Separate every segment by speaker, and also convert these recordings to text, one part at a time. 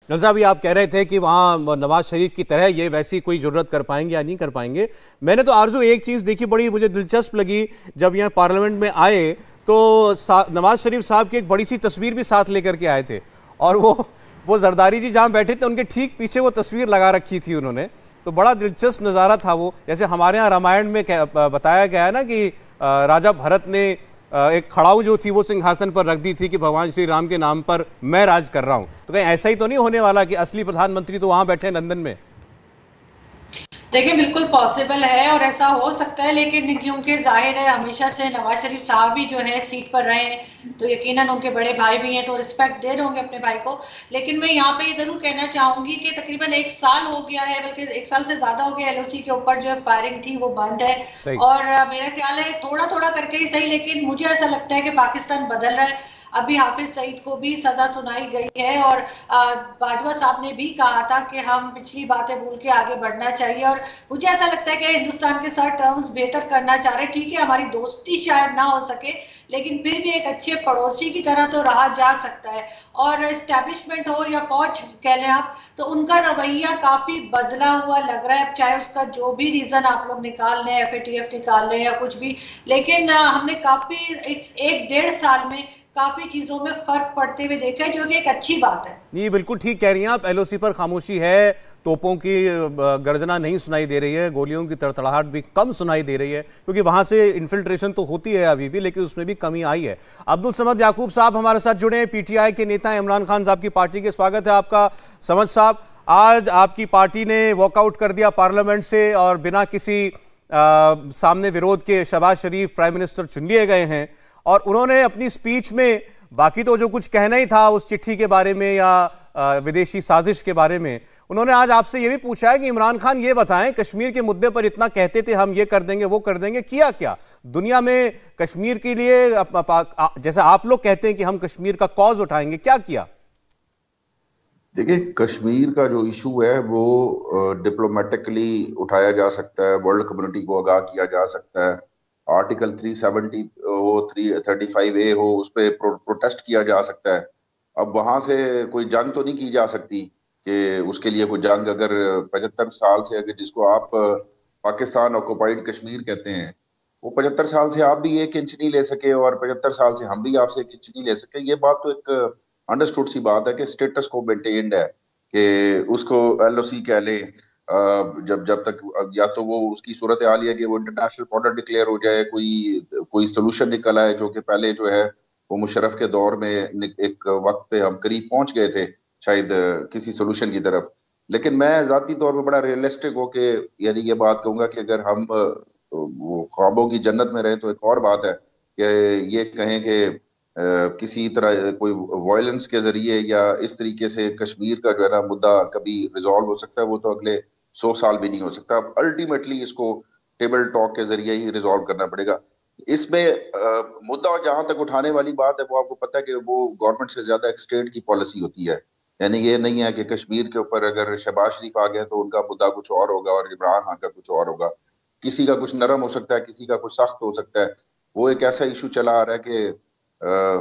Speaker 1: रजा भी आप कह रहे थे कि वहाँ नवाज शरीफ की तरह ये वैसी कोई जरूरत कर पाएंगे या नहीं कर पाएंगे। मैंने तो आरजू एक चीज़ देखी, बड़ी मुझे दिलचस्प लगी। जब यहाँ पार्लियामेंट में आए तो नवाज शरीफ साहब की एक बड़ी सी तस्वीर भी साथ लेकर के आए थे, और वो जरदारी जी जहाँ बैठे थे उनके ठीक पीछे वो तस्वीर लगा रखी थी उन्होंने। तो बड़ा दिलचस्प नज़ारा था वो। जैसे हमारे यहाँ रामायण में बताया गया है ना कि राजा भरत ने एक खड़ाऊ जो थी वो सिंहासन पर रख दी थी कि भगवान श्री राम के नाम पर मैं राज कर रहा हूं। तो कहीं ऐसा ही तो नहीं होने वाला कि असली प्रधानमंत्री तो वहां बैठे हैं लंदन में?
Speaker 2: देखिए, बिल्कुल पॉसिबल है और ऐसा हो सकता है, लेकिन क्योंकि जाहिर है हमेशा से नवाज शरीफ साहब भी जो है सीट पर रहे हैं, तो यकीनन उनके बड़े भाई भी हैं, तो रिस्पेक्ट दे रहे होंगे अपने भाई को। लेकिन मैं यहाँ पे ये जरूर कहना चाहूंगी कि तकरीबन 1 साल हो गया है, बल्कि 1 साल से ज्यादा हो गया, एलओसी के ऊपर जो है फायरिंग थी वो बंद है। और मेरा ख्याल है थोड़ा थोड़ा करके ही सही, लेकिन मुझे ऐसा लगता है कि पाकिस्तान बदल रहा है। अभी हाफिज सईद को भी सजा सुनाई गई है, और बाजवा साहब ने भी कहा था कि हम पिछली बातें भूल के आगे बढ़ना चाहिए, और मुझे ऐसा लगता है कि हिंदुस्तान के साथ टर्म्स बेहतर करना चाह रहे हैं। ठीक है, हमारी दोस्ती शायद ना हो सके, लेकिन फिर भी एक अच्छे पड़ोसी की तरह तो रहा जा सकता है। और एस्टेब्लिशमेंट हो या फौज कह लें आप, तो उनका रवैया काफी बदला हुआ लग रहा है। चाहे उसका जो भी रीजन आप लोग निकाल लें, एफएटीएफ निकाल लें या कुछ भी, लेकिन हमने काफी 1-1.5 साल में काफी चीजों में फर्क पड़ते हुए देखा है, जो कि एक अच्छी बात है।
Speaker 1: ये बिल्कुल ठीक कह रही हैं आप। एलओसी पर खामोशी है, तोपों की गर्जना नहीं सुनाई दे रही है, गोलियों की तड़तड़ाहट भी कम सुनाई दे रही है, क्योंकि वहां से इन्फिल्ट्रेशन तो होती है अभी भी, लेकिन उसमें भी कमी आई है। अब्दुल समद याकूब साहब हमारे साथ जुड़े हैं, पीटीआई के नेता इमरान खान साहब की पार्टी के। स्वागत है आपका समद साहब। आज आपकी पार्टी ने वॉकआउट कर दिया पार्लियामेंट से, और बिना किसी सामने विरोध के शहबाज शरीफ प्राइम मिनिस्टर चुन लिए गए हैं। और उन्होंने अपनी स्पीच में बाकी तो जो कुछ कहना ही था उस चिट्ठी के बारे में या विदेशी साजिश के बारे में, उन्होंने आज आपसे ये भी पूछा है कि इमरान खान ये बताएं, कश्मीर के मुद्दे पर इतना कहते थे हम ये कर देंगे वो कर देंगे, किया क्या दुनिया में कश्मीर के लिए? जैसा आप लोग कहते हैं कि हम कश्मीर का कॉज उठाएंगे, क्या किया?
Speaker 3: देखिए, कश्मीर का जो इशू है वो डिप्लोमेटिकली उठाया जा सकता है, वर्ल्ड कम्युनिटी को आगाह किया जा सकता है। आर्टिकल 370 हो, 335A हो, उस पर प्रोटेस्ट किया जा सकता है। अब वहां से कोई जंग तो नहीं की जा सकती कि उसके लिए कोई जंग, अगर 75 साल से, अगर जिसको आप पाकिस्तान ऑक्युपाइड कश्मीर कहते हैं, वो 75 साल से आप भी 1 इंच नहीं ले सके और 75 साल से हम भी आपसे 1 इंच नहीं ले सके। ये बात तो एक अंडरस्टूड सी बात है कि स्टेटस को मेंटेन्ड है, कि उसको एलओसी कह लें, जब तक या तो वो उसकी सूरत हाल है कि वो इंटरनेशनल बॉर्डर डिक्लेयर हो जाए, कोई सोल्यूशन निकल आए, जो कि पहले जो है वो मुशर्रफ के दौर में एक वक्त पे हम करीब पहुंच गए थे शायद किसी सोल्यूशन की तरफ। लेकिन मैं जाती तौर पे बड़ा रियलिस्टिक हो के यानी ये बात कहूंगा कि अगर हम वो ख्वाबों की जन्नत में रहे तो एक और बात है कि ये कहें कि किसी तरह कोई वायलेंस के जरिए या इस तरीके से कश्मीर का जो है ना मुद्दा कभी रिजॉल्व हो सकता है, वो तो अगले 100 साल भी नहीं हो सकता। अल्टीमेटली इसको टेबल टॉक के जरिए ही रिजॉल्व करना पड़ेगा। इसमें मुद्दा जहां तक उठाने वाली बात है, वो आपको पता है कि वो गवर्नमेंट से ज्यादा एक स्टेट की पॉलिसी होती है। यानी ये नहीं है कि कश्मीर के ऊपर अगर शहबाज शरीफ आ गए तो उनका मुद्दा कुछ और होगा और इमरान खान का कुछ और होगा। किसी का कुछ नरम हो सकता है, किसी का कुछ सख्त हो सकता है। वो एक ऐसा इशू चला आ रहा है कि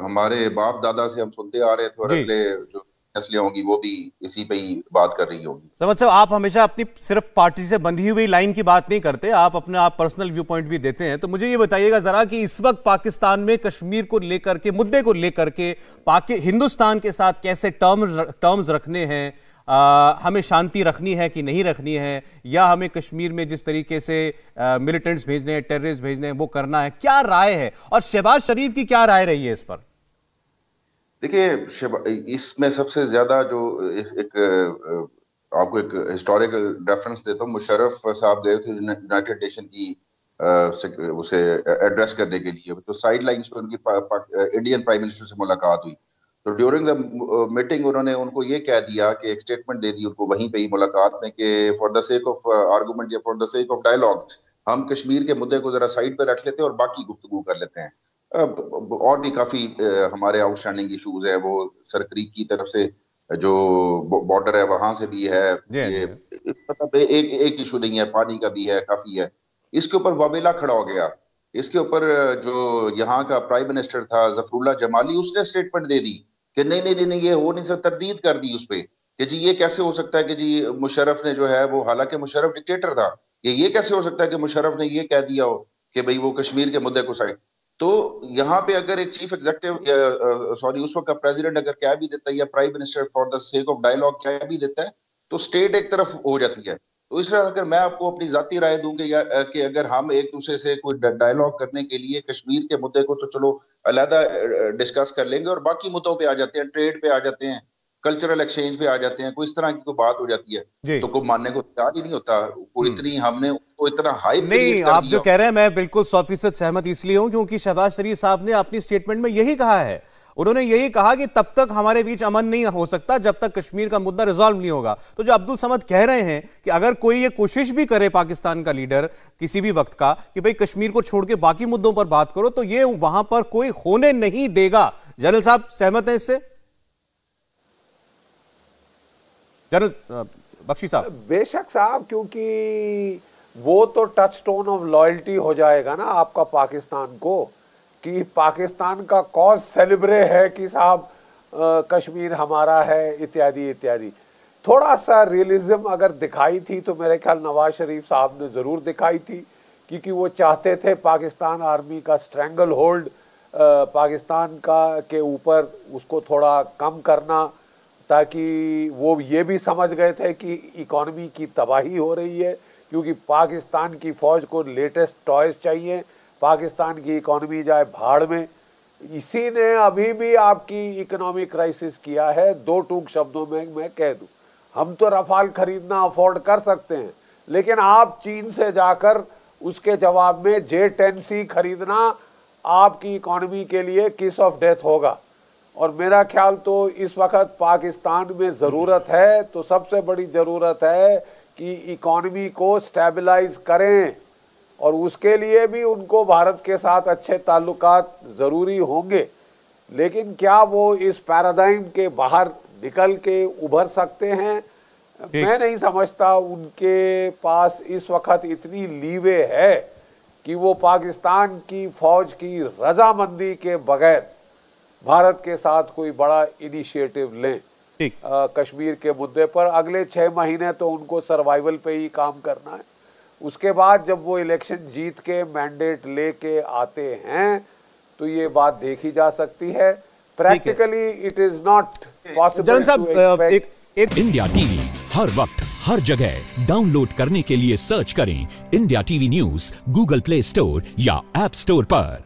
Speaker 3: हमारे बाप दादा से हम सुनते आ रहे थे, और अगले जो नस्लें होंगी वो भी इसी पे ही बात कर रही होंगी।
Speaker 1: समझ साहब, आप हमेशा अपनी सिर्फ पार्टी से बंधी हुई लाइन की बात नहीं करते, आप अपने आप पर्सनल व्यू पॉइंट भी देते हैं। तो मुझे ये बताइएगा जरा कि इस वक्त पाकिस्तान में कश्मीर को लेकर के, मुद्दे को लेकर के हिंदुस्तान के साथ कैसे टर्म्स रखने हैं? हमें शांति रखनी है कि नहीं रखनी है, या हमें कश्मीर में जिस तरीके से मिलिटेंट्स भेजने हैं, टेररिस्ट भेजने हैं, वो करना है? क्या राय है, और शहबाज शरीफ की क्या राय रही है इस पर?
Speaker 3: देखिए, इसमें सबसे ज्यादा जो आपको एक हिस्टोरिकल रेफरेंस देता हूँ। मुशर्रफ साहब गए थे यूनाइटेड नेशन की उसे एड्रेस करने के लिए, तो साइड लाइन्स पे उनकी इंडियन प्राइम मिनिस्टर से मुलाकात हुई। तो ड्यूरिंग द मीटिंग उन्होंने उनको ये कह दिया कि एक स्टेटमेंट दे दी उनको वहीं पे ही मुलाकात में कि for the sake of argument या for the sake of dialogue हम कश्मीर के मुद्दे को जरा साइड पे रख लेते हैं और बाकी गुफ्तगू कर लेते हैं। और भी काफी हमारे आउटस्टैंडिंग इश्यूज है, वो सरक्रीक की तरफ से जो बॉर्डर है वहां से भी है, ये मतलब एक इशू नहीं है, पानी का भी है, काफी है। इसके ऊपर वावेला खड़ा हो गया। इसके ऊपर जो यहाँ का प्राइम मिनिस्टर था जफरुल्लाह जमाली, उसने स्टेटमेंट दे दी कि नहीं नहीं नहीं, ये हो नहीं सकता, तरदीद कर दी उस पर कि जी ये कैसे हो सकता है कि जी मुशर्रफ ने जो है वो, हालांकि मुशर्रफ डिक्टेटर था, ये कैसे हो सकता है कि मुशर्रफ ने ये कह दिया हो कि भाई वो कश्मीर के मुद्दे को साइड। तो यहाँ पे अगर एक चीफ एग्जीक्यूटिव, सॉरी उस वक्त का प्रेसिडेंट अगर कह भी देता है, या prime minister for the sake of dialogue कह भी देता है, तो स्टेट एक तरफ हो जाती है। तो इस तरह अगर मैं आपको अपनी जाती राय दूं कि अगर हम एक दूसरे से कोई डायलॉग करने के लिए कश्मीर के मुद्दे को तो चलो अलहदा डिस्कस कर लेंगे, और बाकी मुद्दों पे आ जाते हैं, ट्रेड पे आ जाते हैं, कल्चरल एक्सचेंज पे आ जाते हैं, कोई इस तरह की कोई बात हो जाती है, तो कोई मानने को तैयार ही नहीं होता। वो इतनी हमने उसको इतना हाइप
Speaker 1: नहीं, आप जो कह रहे हैं मैं बिल्कुल 100% सहमत इसलिए हूं क्योंकि शहबाज शरीफ साहब ने अपनी स्टेटमेंट में यही कहा है। उन्होंने यही कहा कि तब तक हमारे बीच अमन नहीं हो सकता जब तक कश्मीर का मुद्दा रिजॉल्व नहीं होगा। तो जो अब्दुल समद कह रहे हैं कि अगर कोई ये कोशिश भी करे पाकिस्तान का लीडर किसी भी वक्त का कि भाई कश्मीर को छोड़ के बाकी मुद्दों पर बात करो, तो ये वहां पर कोई होने नहीं देगा। जनरल साहब सहमत हैं इससे? जनरल बख्शी साहब।
Speaker 4: बेशक साहब, क्योंकि वो तो टचस्टोन ऑफ लॉयल्टी हो जाएगा ना आपका पाकिस्तान को, कि पाकिस्तान का कॉज सेलिब्रे है कि साहब कश्मीर हमारा है, इत्यादि इत्यादि। थोड़ा सा रियलिज्म अगर दिखाई थी तो मेरे ख्याल नवाज शरीफ साहब ने जरूर दिखाई थी, क्योंकि वो चाहते थे पाकिस्तान आर्मी का स्ट्रैंगल होल्ड पाकिस्तान का के ऊपर उसको थोड़ा कम करना, ताकि वो ये भी समझ गए थे कि इकॉनमी की तबाही हो रही है, क्योंकि पाकिस्तान की फौज को लेटेस्ट टॉयज चाहिए, पाकिस्तान की इकॉनमी जाए भाड़ में। इसी ने अभी भी आपकी इकोनॉमिक क्राइसिस किया है। दो टूक शब्दों में मैं कह दूं, हम तो रफाल खरीदना अफोर्ड कर सकते हैं, लेकिन आप चीन से जाकर उसके जवाब में J-10C खरीदना आपकी इकॉनमी के लिए किस ऑफ डेथ होगा। और मेरा ख्याल तो इस वक्त पाकिस्तान में ज़रूरत है, तो सबसे बड़ी ज़रूरत है कि इकॉनमी को स्टेबलाइज करें, और उसके लिए भी उनको भारत के साथ अच्छे ताल्लुकात ज़रूरी होंगे। लेकिन क्या वो इस पैराडाइम के बाहर निकल के उभर सकते हैं? मैं नहीं समझता उनके पास इस वक्त इतनी लीवे है कि वो पाकिस्तान की फौज की रजामंदी के बगैर भारत के साथ कोई बड़ा इनिशिएटिव लें कश्मीर के मुद्दे पर। अगले 6 महीने तो उनको सर्वाइवल पे ही काम करना है। उसके बाद जब वो इलेक्शन जीत के मैंडेट लेके आते हैं तो ये बात देखी जा सकती है। Practically it is not possible to expect.
Speaker 5: India TV हर वक्त हर जगह डाउनलोड करने के लिए सर्च करें India TV news Google Play Store या ऐप स्टोर पर।